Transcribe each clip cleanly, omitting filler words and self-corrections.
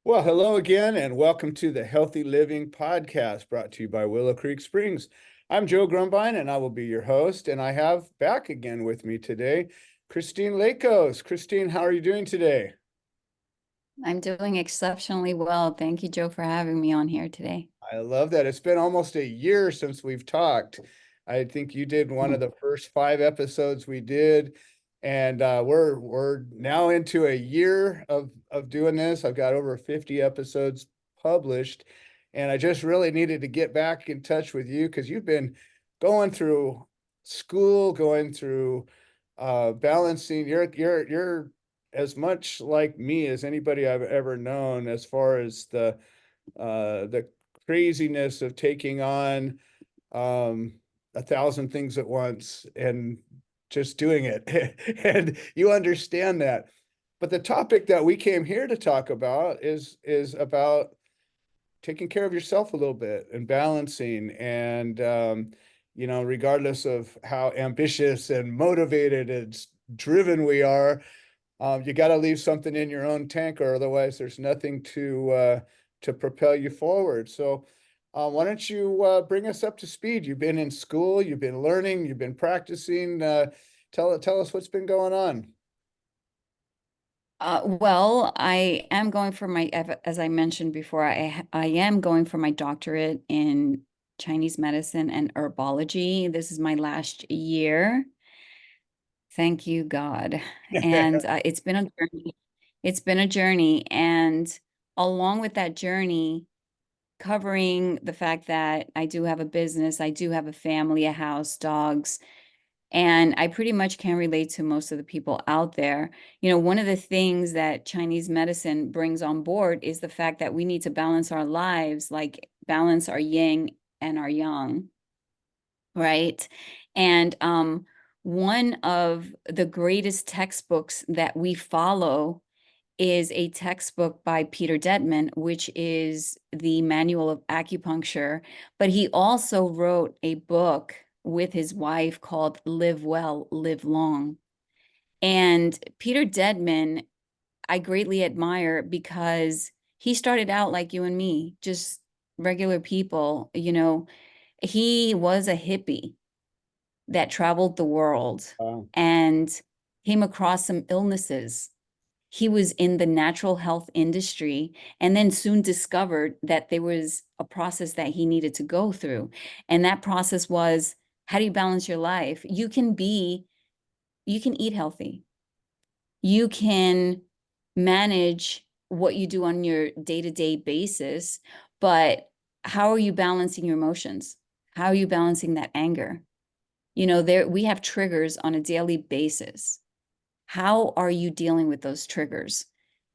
Well, hello again, and welcome to the Healthy Living Podcast brought to you by Willow Creek Springs. I'm Joe Grumbine, and I will be your host. And I have back again with me today, Christine Leakos. Christine, how are you doing today? I'm doing exceptionally well. Thank you, Joe, for having me on here today. I love that. It's been almost a year since we've talked. I think you did one of the first 5 episodes we did, and we're now into a year of doing this. I've got over 50 episodes published, and I just really needed to get back in touch with you because you've been going through school, going through balancing. You're as much like me as anybody I've ever known as far as the craziness of taking on 1,000 things at once and just doing it. And you understand that. But the topic that we came here to talk about is about taking care of yourself a little bit and balancing and regardless of how ambitious and motivated and driven we are, you got to leave something in your own tank, or otherwise there's nothing to propel you forward. So, why don't you bring us up to speed? You've been in school, you've been learning, you've been practicing. Tell us what's been going on. Well, I am going for my, as I mentioned before, I am going for my doctorate in Chinese medicine and herbology. This is my last year. Thank you, God. And it's been a journey. It's been a journey. And along with that journey, covering the fact that I do have a business, I do have a family, a house, dogs. And I pretty much can relate to most of the people out there. You know, one of the things that Chinese medicine brings on board is the fact that we need to balance our lives, like balance our yin and our yang, right? And one of the greatest textbooks that we follow is a textbook by Peter Dettman, which is the Manual of Acupuncture. But he also wrote a book with his wife called Live Well, Live Long. And Peter Dettman, I greatly admire because he started out like you and me, just regular people. You know, he was a hippie that traveled the world Wow. and came across some illnesses. He was in the natural health industry and then soon discovered that there was a process that he needed to go through. And that process was, how do you balance your life? You can eat healthy. You can manage what you do on your day-to-day basis, but how are you balancing your emotions? How are you balancing that anger? You know, we have triggers on a daily basis. How are you dealing with those triggers?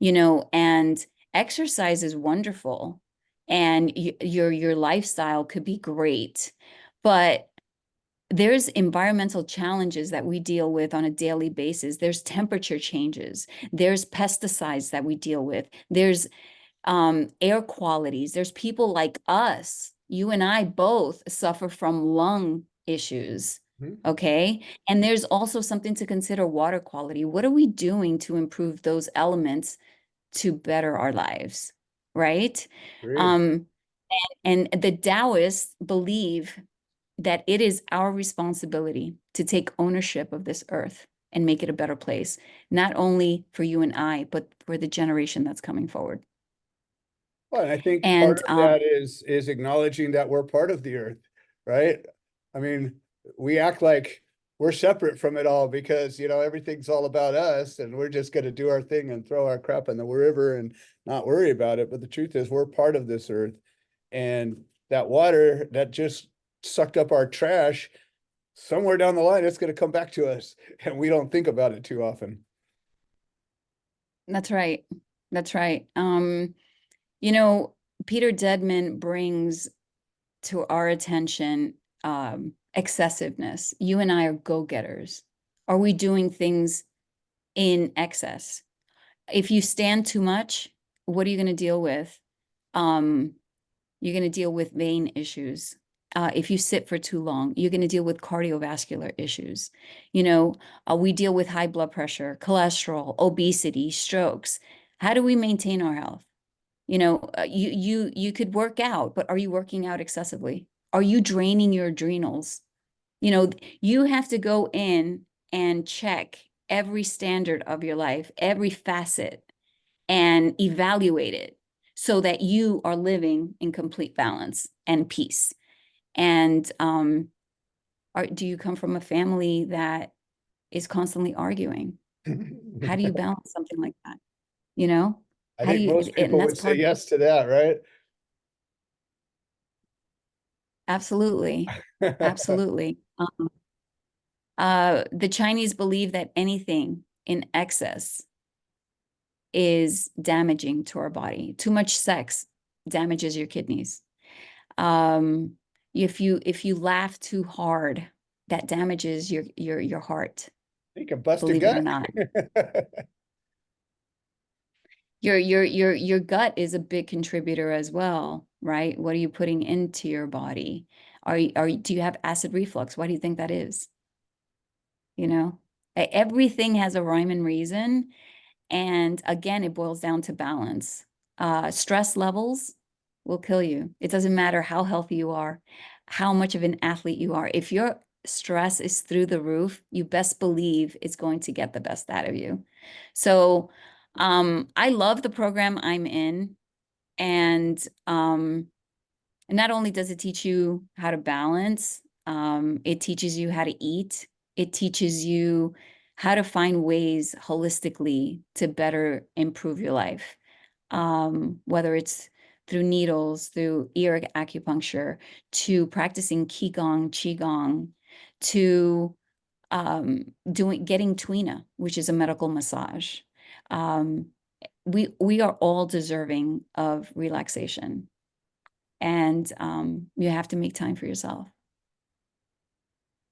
You know, and exercise is wonderful and your lifestyle could be great, but there's environmental challenges that we deal with on a daily basis. There's temperature changes. There's pesticides that we deal with. There's air qualities. There's people like us. You and I both suffer from lung issues. Mhm. Okay. And there's also something to consider: water quality. What are we doing to improve those elements to better our lives? Right. Agreed. Um, and the Taoists believe that it is our responsibility to take ownership of this earth and make it a better place, not only for you and I, but for the generation that's coming forward. Well, and I think part And of that is acknowledging that we're part of the earth, right? I mean, we act like we're separate from it all because, everything's all about us and we're just going to do our thing and throw our crap in the river and not worry about it. But the truth is, we're part of this earth. And that water that just sucked up our trash, somewhere down the line, it's going to come back to us. And we don't think about it too often. that's right. That's right. You know, Peter Deadman brings to our attention excessiveness. You and I are go-getters. Are we doing things in excess? If you stand too much, what are you going to deal with? Um, you're going to deal with vein issues. If you sit for too long, you're going to deal with cardiovascular issues. You know, we deal with high blood pressure, cholesterol, obesity, strokes. How do we maintain our health? You could work out, but are you working out excessively? Are you draining your adrenals? You have to go in and check every standard of your life, every facet, and evaluate it so that you are living in complete balance and peace. And do you come from a family that is constantly arguing? How do you balance something like that? You know, I how do think you, most and people that's would say part of, yes to that, right? absolutely, absolutely. The Chinese believe that anything in excess is damaging to our body. Too much sex damages your kidneys. Um, if you laugh too hard, that damages your heart, You can bust a believe it or gut. not. Your gut is a big contributor as well, right? What are you putting into your body? Do you have acid reflux? Why do you think that is? You know, everything has a rhyme and reason. And again, it boils down to balance. Stress levels will kill you. It doesn't matter how healthy you are, how much of an athlete you are. If your stress is through the roof, you best believe it's going to get the best out of you. So, I love the program I'm in. And not only does it teach you how to balance, it teaches you how to eat. It teaches you how to find ways holistically to better improve your life. Whether it's through needles, through ear acupuncture, to practicing qigong, to getting tuina, which is a medical massage. Um, we are all deserving of relaxation, and you have to make time for yourself.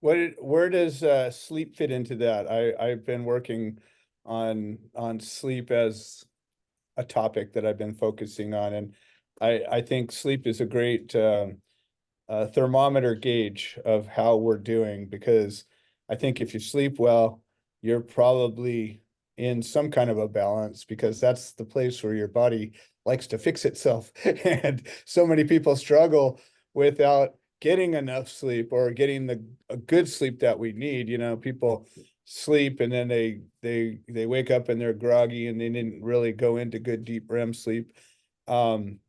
Where does sleep fit into that? I've been working on sleep as a topic that I've been focusing on, and I think sleep is a great thermometer gauge of how we're doing, because I think if you sleep well, you're probably in some kind of a balance, because that's the place where your body likes to fix itself. And so many people struggle without getting enough sleep or getting a good sleep that we need. People sleep and then they wake up and they're groggy and they didn't really go into good deep REM sleep. And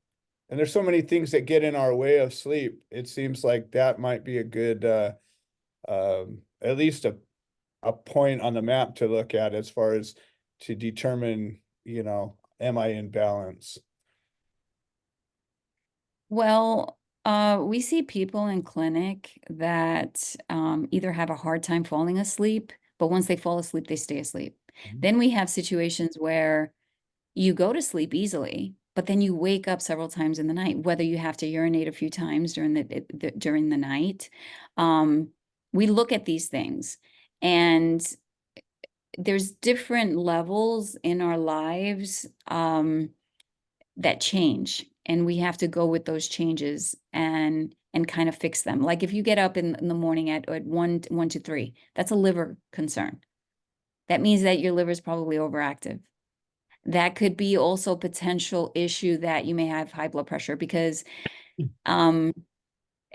there's so many things that get in our way of sleep. It seems like that might be a good, at least a point on the map to look at as far as to determine, am I in balance? Well, we see people in clinic that either have a hard time falling asleep, but once they fall asleep, they stay asleep. Mhm. Then we have situations where you go to sleep easily, but then you wake up several times in the night, whether you have to urinate a few times during the night. Um, we look at these things, and there's different levels in our lives that change, and we have to go with those changes and kind of fix them. Like if you get up in the morning at 1 to 3, that's a liver concern. That means that your liver is probably overactive. That could be also a potential issue that you may have high blood pressure, because um,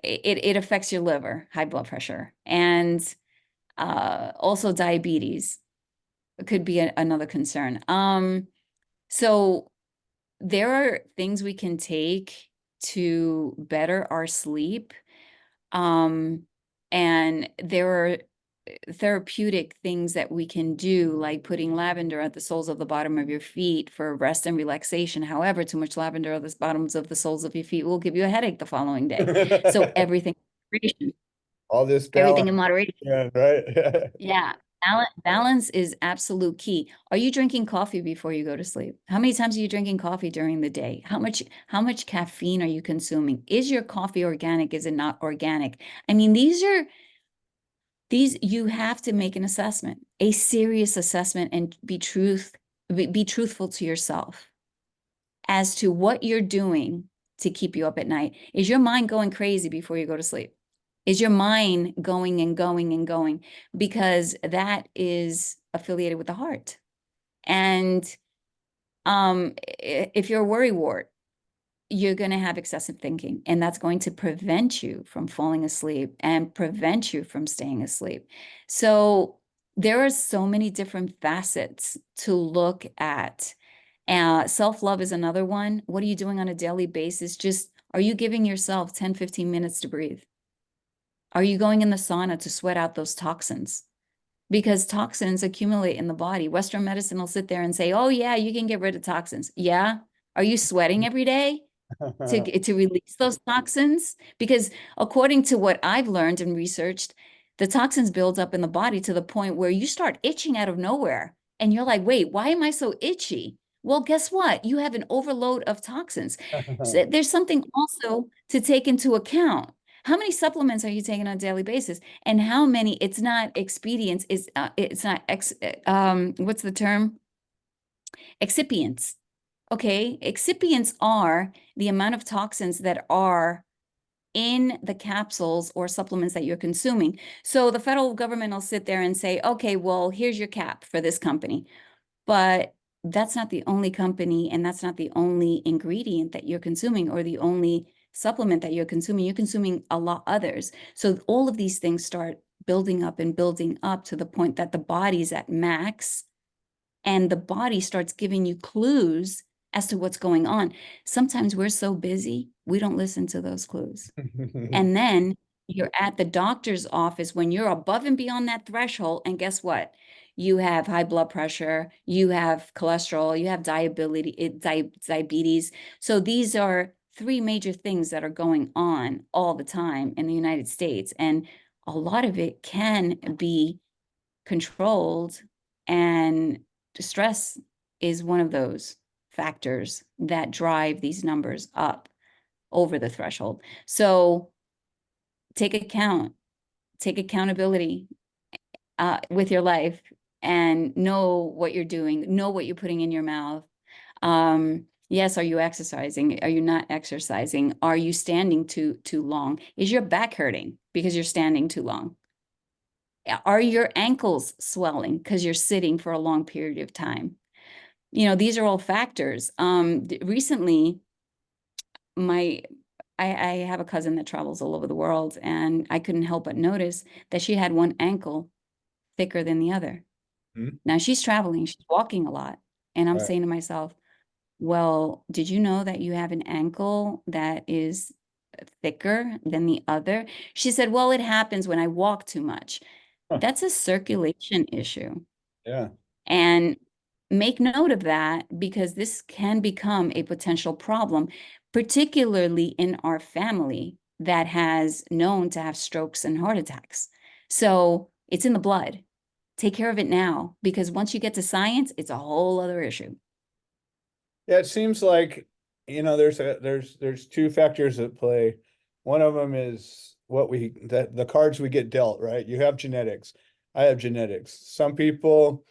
it affects your liver, high blood pressure, and also diabetes could be another concern. So there are things we can take to better our sleep. Um, and there are therapeutic things that we can do, like putting lavender at the soles of the bottom of your feet for rest and relaxation. However, too much lavender at the bottoms of the soles of your feet will give you a headache the following day. So All this everything balance, in moderation. yeah, right? Yeah. Balance is absolute key. Are you drinking coffee before you go to sleep? How many times are you drinking coffee during the day? How much caffeine are you consuming? Is your coffee organic? Is it not organic? I mean, these you have to make an assessment, a serious assessment, and be truthful to yourself as to what you're doing to keep you up at night. Is your mind going crazy before you go to sleep? Is your mind going and going and going? Because that is affiliated with the heart. And if you're a worry wart, you're going to have excessive thinking, and that's going to prevent you from falling asleep and prevent you from staying asleep. So there are so many different facets to look at. Self-love is another one. What are you doing on a daily basis? Just, are you giving yourself 10, 15 minutes to breathe? Are you going in the sauna to sweat out those toxins? Because toxins accumulate in the body. Western medicine will sit there and say, oh, yeah, you can get rid of toxins. Yeah. Are you sweating every day to release those toxins? Because according to what I've learned and researched, the toxins build up in the body to the point where you start itching out of nowhere. And you're like, wait, why am I so itchy? Well, guess what? You have an overload of toxins. So there's something also to take into account. How many supplements are you taking on a daily basis? And how many, it's not expedients, it's not, what's the term? Excipients. Okay, excipients are the amount of toxins that are in the capsules or supplements that you're consuming. So the federal government will sit there and say, okay, well, here's your cap for this company. But that's not the only company, and that's not the only ingredient that you're consuming or the only supplement that you're consuming. You're consuming a lot others. So all of these things start building up and building up to the point that the body's at max, and the body starts giving you clues as to what's going on. Sometimes we're so busy, we don't listen to those clues. And then you're at the doctor's office when you're above and beyond that threshold. And guess what? You have high blood pressure, you have cholesterol, you have diabetes. So these are three major things that are going on all the time in the United States. And a lot of it can be controlled, and stress is one of those factors that drive these numbers up over the threshold. So take accountability with your life, and know what you're doing, know what you're putting in your mouth. Yes, are you exercising? Are you not exercising? Are you standing too long? Is your back hurting because you're standing too long? Are your ankles swelling because you're sitting for a long period of time? You know, these are all factors. Recently, my I have a cousin that travels all over the world, and I couldn't help but notice that she had one ankle thicker than the other. Mhm. Now she's traveling, she's walking a lot. And I'm Right. saying to myself, well, did you know that you have an ankle that is thicker than the other? She said, well, it happens when I walk too much. Huh. That's a circulation issue. Yeah. And make note of that, because this can become a potential problem, particularly in our family that has known to have strokes and heart attacks. So it's in the blood. Take care of it now, because once you get to science, it's a whole other issue. Yeah, it seems like, there's two factors at play. One of them is that the cards we get dealt, right? You have genetics. I have genetics. Some people,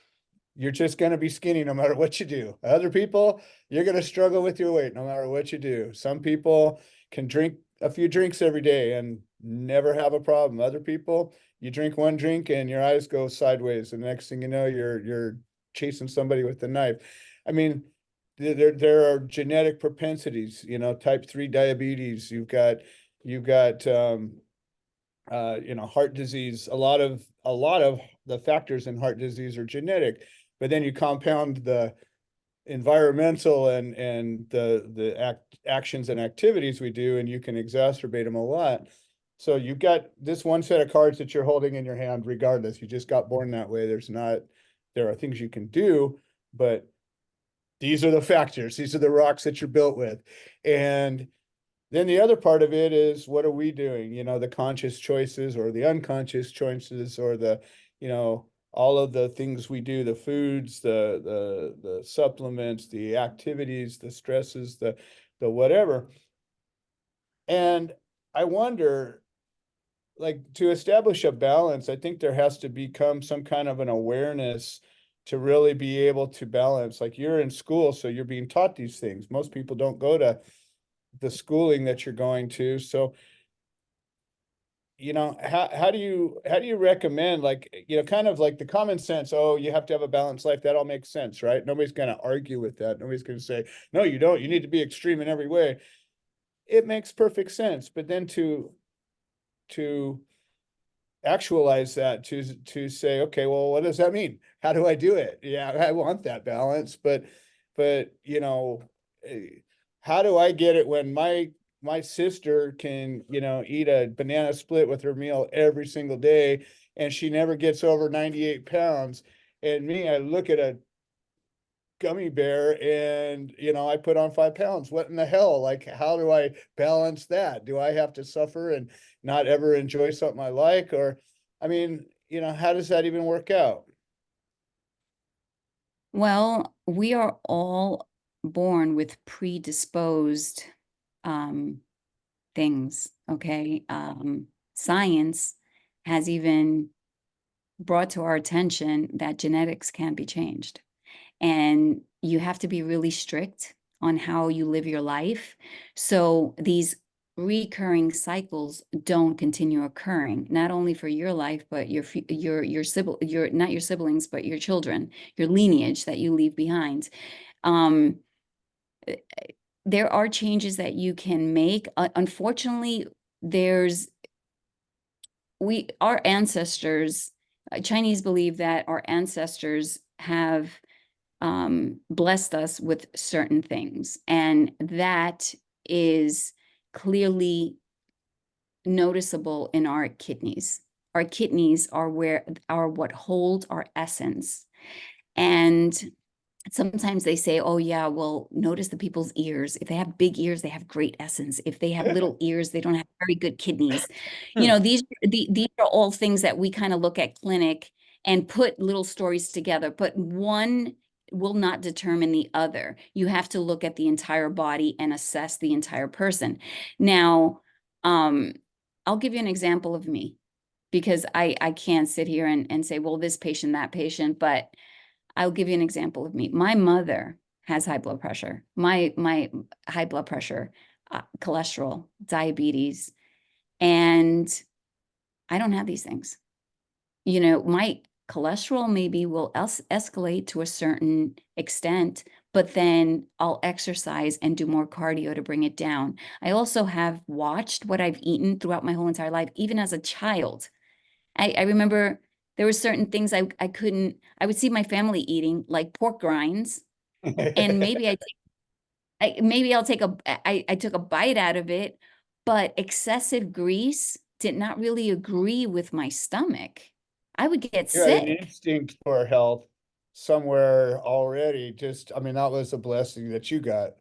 you're just going to be skinny no matter what you do. Other people, you're going to struggle with your weight no matter what you do. Some people can drink a few drinks every day and never have a problem. Other people, you drink one drink and your eyes go sideways. And the next thing you know, you're chasing somebody with a knife. I mean, there are genetic propensities, type 3 diabetes. You've got heart disease. A lot of the factors in heart disease are genetic, but then you compound the environmental and the actions and activities we do, and you can exacerbate them a lot. So you've got this one set of cards that you're holding in your hand, regardless. You just got born that way. There are things you can do, but these are the factors. These are the rocks that you're built with. And then the other part of it is, what are we doing? The conscious choices or the unconscious choices, or all of the things we do, the foods, the supplements, the activities, the stresses, the whatever. And I wonder, like, to establish a balance, I think there has to become some kind of an awareness to really be able to balance. Like, you're in school, so you're being taught these things. Most people don't go to the schooling that you're going to. So, how do you recommend, like, kind of like the common sense, oh, you have to have a balanced life. That all makes sense, right? Nobody's going to argue with that. Nobody's going to say, no, you don't. You need to be extreme in every way. it makes perfect sense. But then to actualize that, to say, okay, well, what does that mean? How do I do it? Yeah, I want that balance, but you know, how do I get it when my sister can, eat a banana split with her meal every single day, and she never gets over 98 pounds. And me, I look at a gummy bear and, I put on 5 pounds. What in the hell? Like, how do I balance that? Do I have to suffer and not ever enjoy something I like? Or, I mean, how does that even work out? Well, we are all born with predisposed um, things, okay? Science has even brought to our attention that genetics can be changed. And you have to be really strict on how you live your life. So these recurring cycles don't continue occurring, not only for your life, but your not your siblings, but your children, your lineage that you leave behind. Um, there are changes that you can make. Unfortunately, there's our ancestors, Chinese believe that our ancestors have blessed us with certain things. And that is clearly noticeable in our kidneys. Our kidneys are what hold our essence. And sometimes they say, oh yeah, well, notice the people's ears. If they have big ears, they have great essence. If they have little ears, they don't have very good kidneys. These are all things that we kind of look at clinic and put little stories together, but one will not determine the other. You have to look at the entire body and assess the entire person. Now, um, I'll give you an example of me, because I can't sit here and say, well, this patient, that patient, but I'll give you an example of me. My mother has high blood pressure. My high blood pressure, cholesterol, diabetes, and I don't have these things. My cholesterol maybe will escalate to a certain extent, but then I'll exercise and do more cardio to bring it down. I also have watched what I've eaten throughout my whole entire life, even as a child. I remember there were certain things I couldn't, I would see my family eating, like pork grinds, and maybe I'll take I took a bite out of it, but excessive grease did not really agree with my stomach. I would get You had an sick. instinct for health somewhere already. Just, I mean, that was a blessing that you got.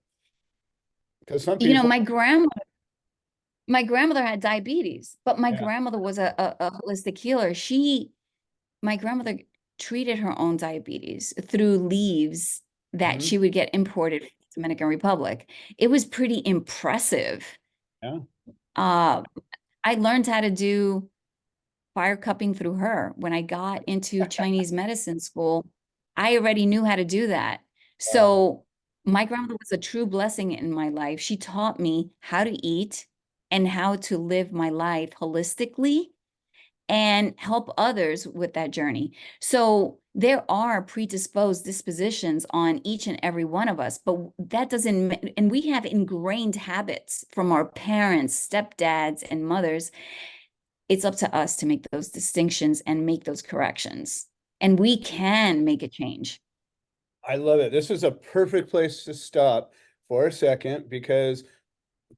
Because some You know, people, my grandmother had diabetes, but my yeah. grandmother was a holistic healer. My grandmother treated her own diabetes through leaves that Mhm. she would get imported from the Dominican Republic. It was pretty impressive. Yeah. Uh, I learned how to do fire cupping through her. When I got into Chinese medicine school, I already knew how to do that. Wow. So my grandmother was a true blessing in my life. She taught me how to eat and how to live my life holistically and help others with that journey. So there are predisposed dispositions on each and every one of us, but that doesn't, and we have ingrained habits from our parents, stepdads, and mothers. It's up to us to make those distinctions and make those corrections. And we can make a change. I love it. This is a perfect place to stop for a second, because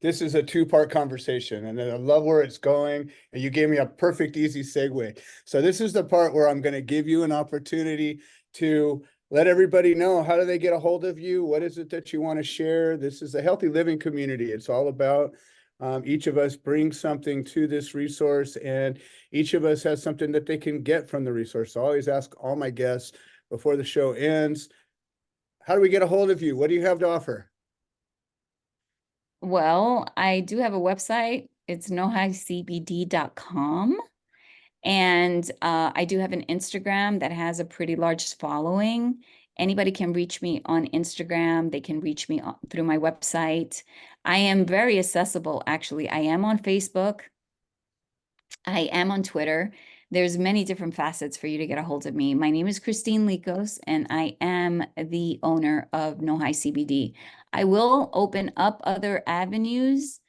this is a two-part conversation, and I love where it's going. And you gave me a perfect, easy segue. So this is the part where I'm going to give you an opportunity to let everybody know, how do they get a hold of you? What is it that you want to share? This is a healthy living community. It's all about each of us brings something to this resource, and each of us has something that they can get from the resource. So I always ask all my guests before the show ends, how do we get a hold of you? What do you have to offer? Well, I do have a website. It's nohighcbd.com. And I do have an Instagram that has a pretty large following. Anybody can reach me on Instagram. They can reach me through my website. I am very accessible, actually. I am on Facebook. I am on Twitter. There's many different facets for you to get a hold of me. My name is Christine Leakos, and I am the owner of No High CBD. I will open up other avenues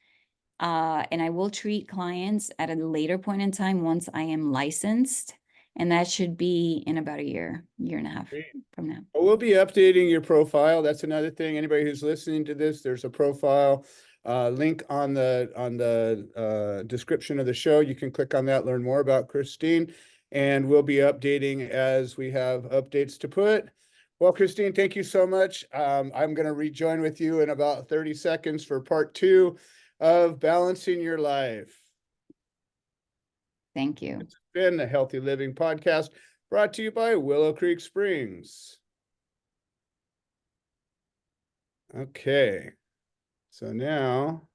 And I will treat clients at a later point in time once I am licensed. And that should be in about a year and a half Great. from now. Well, we'll be updating your profile. That's another thing. Anybody who's listening to this, there's a profile link on the description of the show. You can click on that, learn more about Christine, and we'll be updating as we have updates to put. Well, Christine, thank you so much. I'm going to rejoin with you in about 30 seconds for part 2 of Balancing Your Life. Thank you. It's been the Healthy Living Podcast, brought to you by Willow Creek Springs. Okay, so now